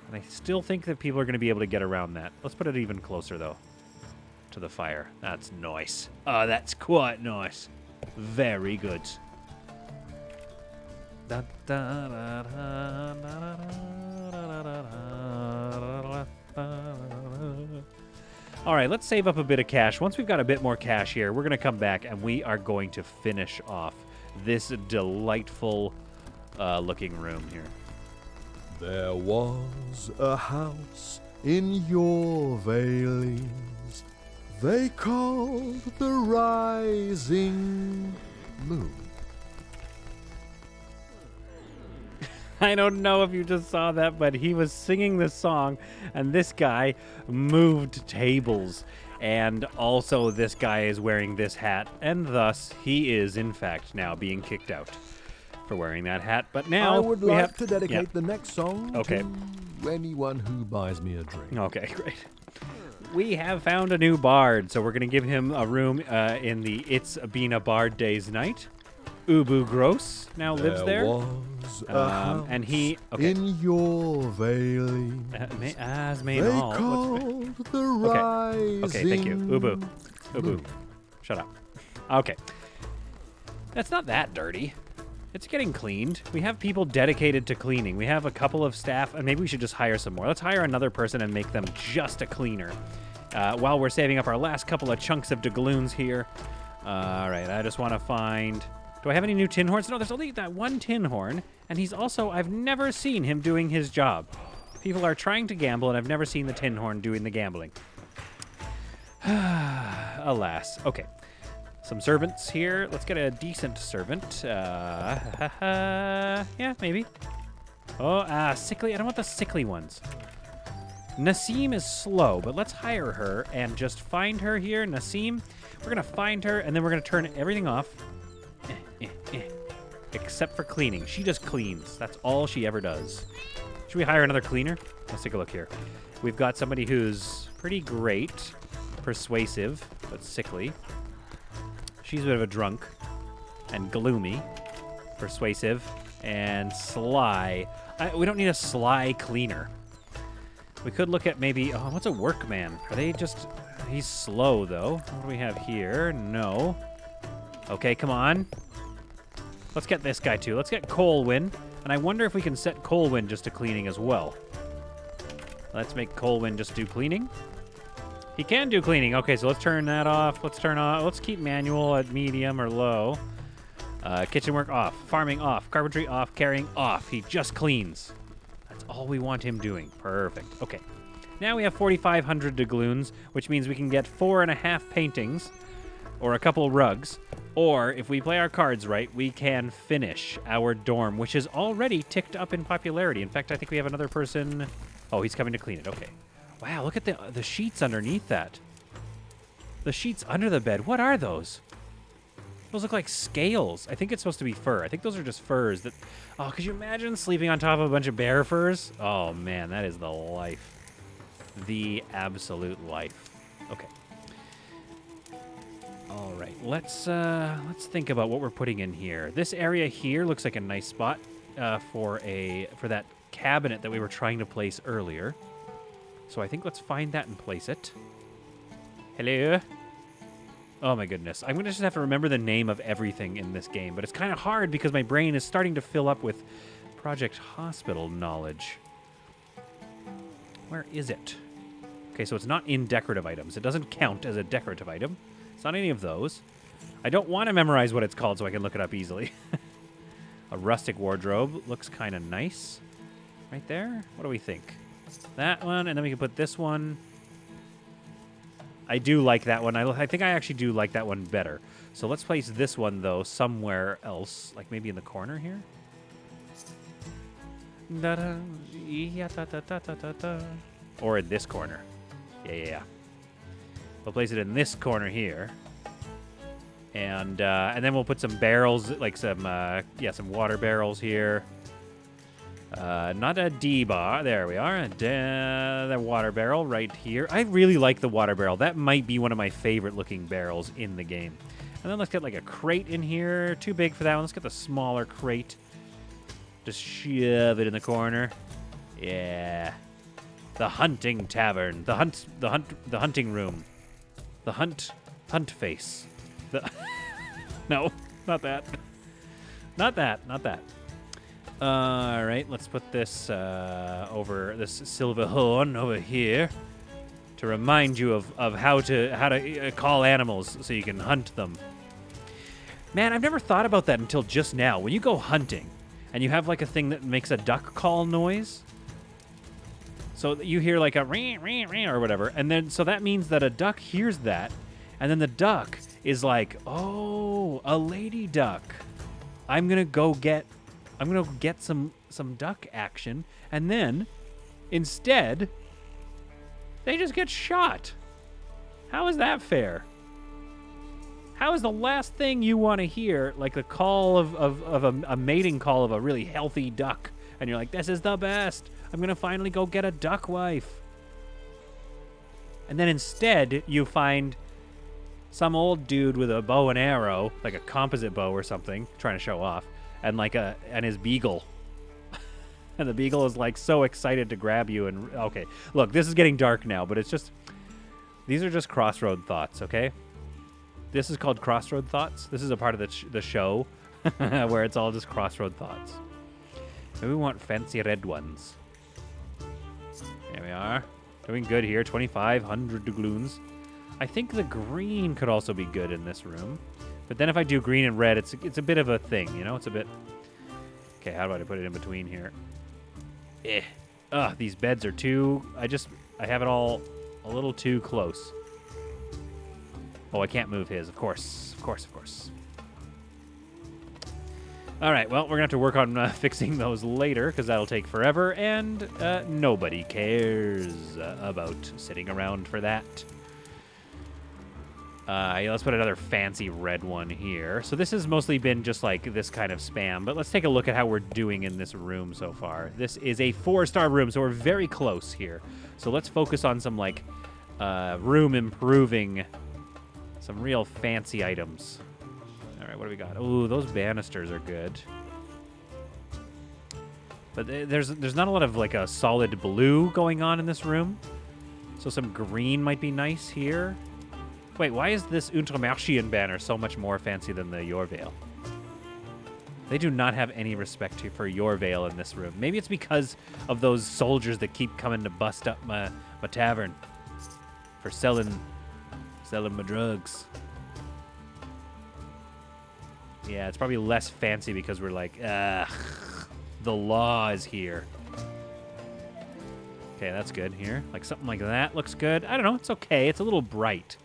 And I still think that people are going to be able to get around that. Let's put it even closer, though, to the fire. That's nice. Oh, that's quite nice. Very good. All right, let's save up a bit of cash. Once we've got a bit more cash here, we're going to come back and we are going to finish off this delightful looking room here. There was a house in your veilings they called the Rising Moon. I don't know if you just saw that, but he was singing this song, and this guy moved tables. And also this guy is wearing this hat, and thus he is, in fact, now being kicked out for wearing that hat. But now I would we like have to dedicate the next song Okay. to anyone who buys me a drink. Okay, great. We have found a new bard, so we're going to give him a room in the It's Been a Bard Day's Night. Ubu Gross now lives there. Was a house and he okay. in your veiling As they main all. called the Rising Okay, thank you. Ubu. Moon. Shut up. Okay. That's not that dirty. It's getting cleaned. We have people dedicated to cleaning. We have a couple of staff, and maybe we should just hire some more. Let's hire another person and make them just a cleaner. While we're saving up our last couple of chunks of doubloons here. All right, I just want to find... Do I have any new tin horns? No, there's only that one tin horn, and he's also... I've never seen him doing his job. People are trying to gamble, and I've never seen the tin horn doing the gambling. Alas. Okay. Some servants here. Let's get a decent servant. Yeah, maybe. Oh, sickly. I don't want the sickly ones. Nasim is slow, but let's hire her and just find her here. Nasim, we're going to find her, and then we're going to turn everything off. Except for cleaning. She just cleans. That's all she ever does. Should we hire another cleaner? Let's take a look here. We've got somebody who's pretty great, persuasive, but sickly. She's a bit of a drunk and gloomy, persuasive, and sly. We don't need a sly cleaner. We could look at maybe... Oh, what's a workman? Are they just... He's slow, though. What do we have here? No. Okay, come on. Let's get this guy, too. Let's get Colwyn. And I wonder if we can set Colwyn just to cleaning as well. Let's make Colwyn just do cleaning. He can do cleaning. Okay, so let's turn that off. Let's keep manual at medium or low. Kitchen work off. Farming off. Carpentry off. Carrying off. He just cleans. That's all we want him doing. Perfect. Okay. Now we have 4,500 doubloons, which means we can get 4.5 paintings or a couple rugs. Or, if we play our cards right, we can finish our dorm, which is already ticked up in popularity. In fact, I think we have another person... Oh, he's coming to clean it. Okay. Wow, look at the sheets underneath that. The sheets under the bed. What are those? Those look like scales. I think it's supposed to be fur. I think those are just furs. That. Oh, could you imagine sleeping on top of a bunch of bear furs? Oh, man, that is the life. The absolute life. Okay. All right, let's think about what we're putting in here. This area here looks like a nice spot for that cabinet that we were trying to place earlier. So I think let's find that and place it. Hello. Oh my goodness, I'm gonna just have to remember the name of everything in this game, but it's kind of hard because my brain is starting to fill up with Project Hospital knowledge. Where is it? Okay, so it's not in decorative items. It doesn't count as a decorative item. It's not any of those. I don't want to memorize what it's called so I can look it up easily. A rustic wardrobe looks kind of nice. Right there? What do we think? That one, and then we can put this one. I do like that one. I think I actually do like that one better. So let's place this one, though, somewhere else. Like maybe in the corner here? Or in this corner. Yeah. We'll place it in this corner here, and then we'll put some barrels, like some water barrels here. Not a D-bar. There we are. The water barrel right here. I really like the water barrel. That might be one of my favorite looking barrels in the game. And then let's get like a crate in here. Too big for that one. Let's get the smaller crate. Just shove it in the corner. Yeah. The hunting tavern. The hunting room. The hunt face. No, not that. Not that. All right, let's put this over this silver horn over here to remind you of how to call animals so you can hunt them. Man, I've never thought about that until just now. When you go hunting, and you have like a thing that makes a duck call noise. So you hear like a ring, ring, ring, or whatever, and then so that means that a duck hears that, and then the duck is like, "Oh, a lady duck. I'm gonna go get some duck action," and then instead they just get shot. How is that fair? How is the last thing you want to hear like the call of a mating call of a really healthy duck, and you're like, "This is the best. I'm going to finally go get a duck wife." And then instead, you find some old dude with a bow and arrow, like a composite bow or something, trying to show off, and and his beagle. And the beagle is like so excited to grab you. And okay, look, this is getting dark now, but it's just, these are just crossroad thoughts, okay? This is called Crossroad Thoughts. This is a part of the show where it's all just crossroad thoughts. Maybe we want fancy red ones. There we are. Doing good here. 2,500 doubloons. I think the green could also be good in this room. But then if I do green and red, it's a bit of a thing, you know? It's a bit... Okay, how do I put it in between here? Ugh, these beds are too... I have it all a little too close. Oh, I can't move his. Of course. All right, well, we're going to have to work on fixing those later because that'll take forever, and nobody cares about sitting around for that. Yeah, let's put another fancy red one here. So this has mostly been just like this kind of spam, but let's take a look at how we're doing in this room so far. This is a 4-star room, so we're very close here. So let's focus on some like room improving, some real fancy items. All right, what do we got? Oh, those banisters are good. But there's not a lot of like a solid blue going on in this room. So some green might be nice here. Wait, why is this Untermarchian banner so much more fancy than the Yorvale? They do not have any respect for Yorvale in this room. Maybe it's because of those soldiers that keep coming to bust up my tavern for selling my drugs. Yeah, it's probably less fancy because we're like, ugh, the law is here. Okay, that's good here. Like something like that looks good. I don't know, it's okay. It's a little bright.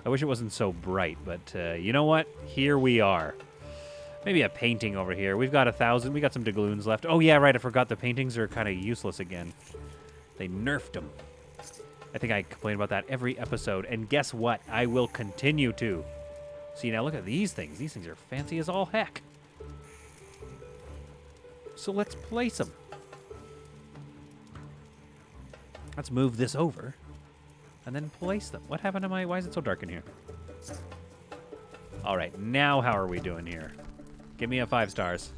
I wish it wasn't so bright, but you know what? Here we are. Maybe a painting over here. We've got 1,000. We got some doubloons left. Oh, yeah, right. I forgot the paintings are kind of useless again. They nerfed them. I think I complain about that every episode. And guess what? I will continue to. See, now look at these things. These things are fancy as all heck. So let's place them. Let's move this over. And then place them. What happened to my... Why is it so dark in here? All right, now how are we doing here? Give me a 5 stars.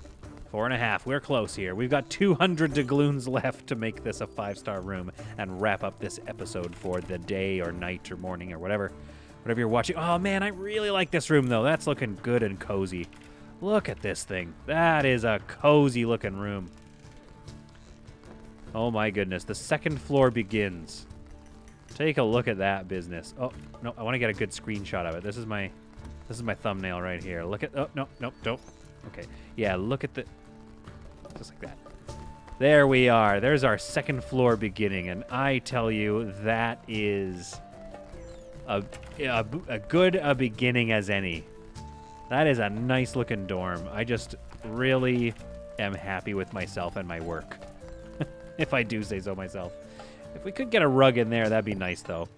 4.5. We're close here. We've got 200 doubloons left to make this a 5-star room and wrap up this episode for the day or night or morning or whatever you're watching. Oh, man, I really like this room, though. That's looking good and cozy. Look at this thing. That is a cozy-looking room. Oh, my goodness. The second floor begins. Take a look at that business. Oh, no, I want to get a good screenshot of it. This is my thumbnail right here. Look at... Oh, no, don't. Okay. Yeah, look at the... Just like that. There we are. There's our second floor beginning, and I tell you, that is a good a beginning as any. That is a nice-looking dorm. I just really am happy with myself and my work, if I do say so myself. If we could get a rug in there, that'd be nice, though.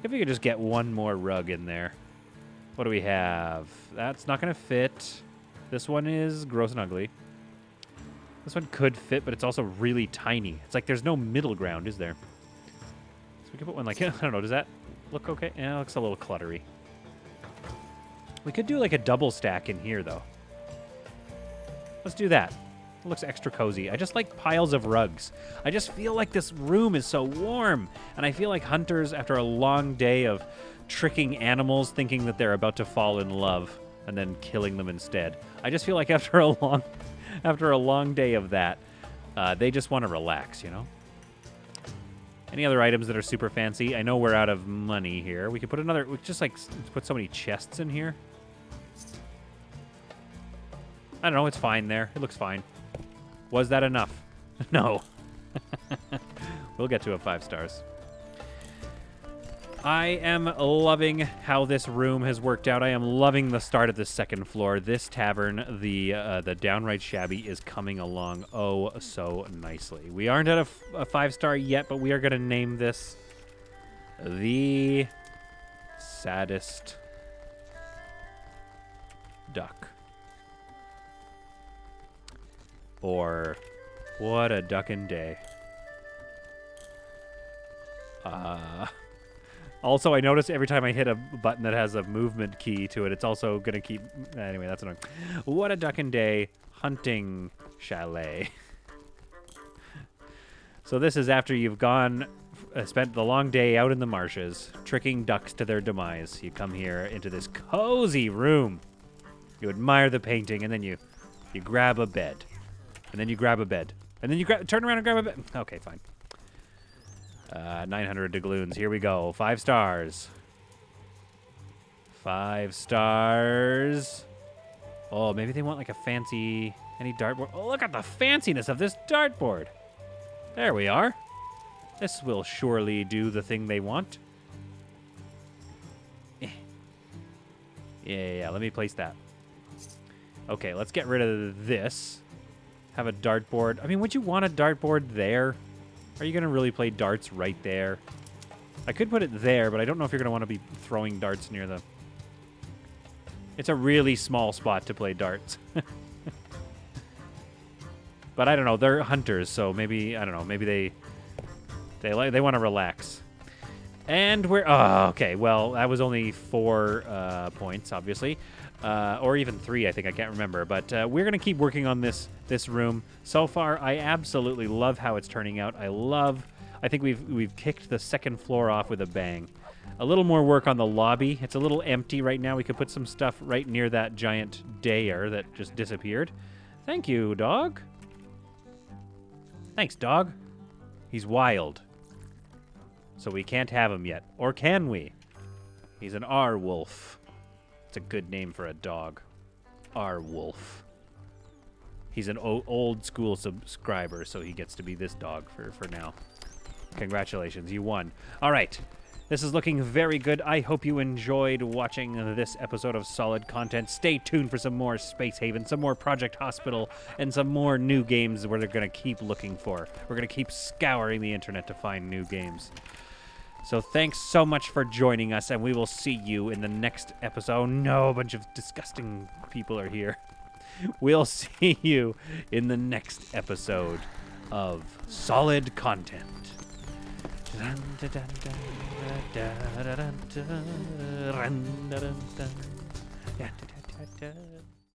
If we could just get one more rug in there. What do we have? That's not going to fit. This one is gross and ugly. This one could fit, but it's also really tiny. It's like there's no middle ground, is there? So we could put one like, I don't know, does that look okay? Yeah, it looks a little cluttery. We could do like a double stack in here, though. Let's do that. It looks extra cozy. I just like piles of rugs. I just feel like this room is so warm. And I feel like hunters, after a long day of tricking animals, thinking that they're about to fall in love, and then killing them instead. I just feel like after a long day of that, they just want to relax, you know? Any other items that are super fancy? I know we're out of money here. We could put another... We just, like, put so many chests in here. I don't know. It's fine there. It looks fine. Was that enough? No. We'll get to a 5 stars. I am loving how this room has worked out. I am loving the start of the second floor. This tavern, the downright shabby, is coming along oh so nicely. We aren't at a 5-star yet, but we are going to name this the saddest duck. Or what a duckin' day. Also, I notice every time I hit a button that has a movement key to it, it's also going to keep... Anyway, that's annoying. What a duckin' day hunting chalet. So this is after you've gone, spent the long day out in the marshes, tricking ducks to their demise. You come here into this cozy room. You admire the painting, and then you grab a bed. And then you grab a bed. And then you turn around and grab a bed. Okay, fine. 900 doubloons. Here we go. 5 stars. 5 stars. Oh, maybe they want like a fancy... Any dartboard? Oh, look at the fanciness of this dartboard. There we are. This will surely do the thing they want. Yeah. Let me place that. Okay, let's get rid of this. Have a dartboard. I mean, would you want a dartboard there? Are you going to really play darts right there? I could put it there, but I don't know if you're going to want to be throwing darts near the... It's a really small spot to play darts. But I don't know. They're hunters, so maybe, I don't know. Maybe they want to relax. And we're... Oh, okay. Well, that was only 4 points, obviously. Or even 3, I think. I can't remember. But we're going to keep working on this room. So far, I absolutely love how it's turning out. I think we've kicked the second floor off with a bang. A little more work on the lobby. It's a little empty right now. We could put some stuff right near that giant dare that just disappeared. Thank you, dog. Thanks, dog. He's wild. So we can't have him yet. Or can we? He's an R-wolf. It's a good name for a dog. R-wolf. He's an old school subscriber, so he gets to be this dog for now. Congratulations, you won. All right. This is looking very good. I hope you enjoyed watching this episode of Solid Content. Stay tuned for some more Space Haven, some more Project Hospital, and some more new games where they're going to keep looking for. We're going to keep scouring the internet to find new games. So thanks so much for joining us, and we will see you in the next episode. No, a bunch of disgusting people are here. We'll see you in the next episode of Solid Content.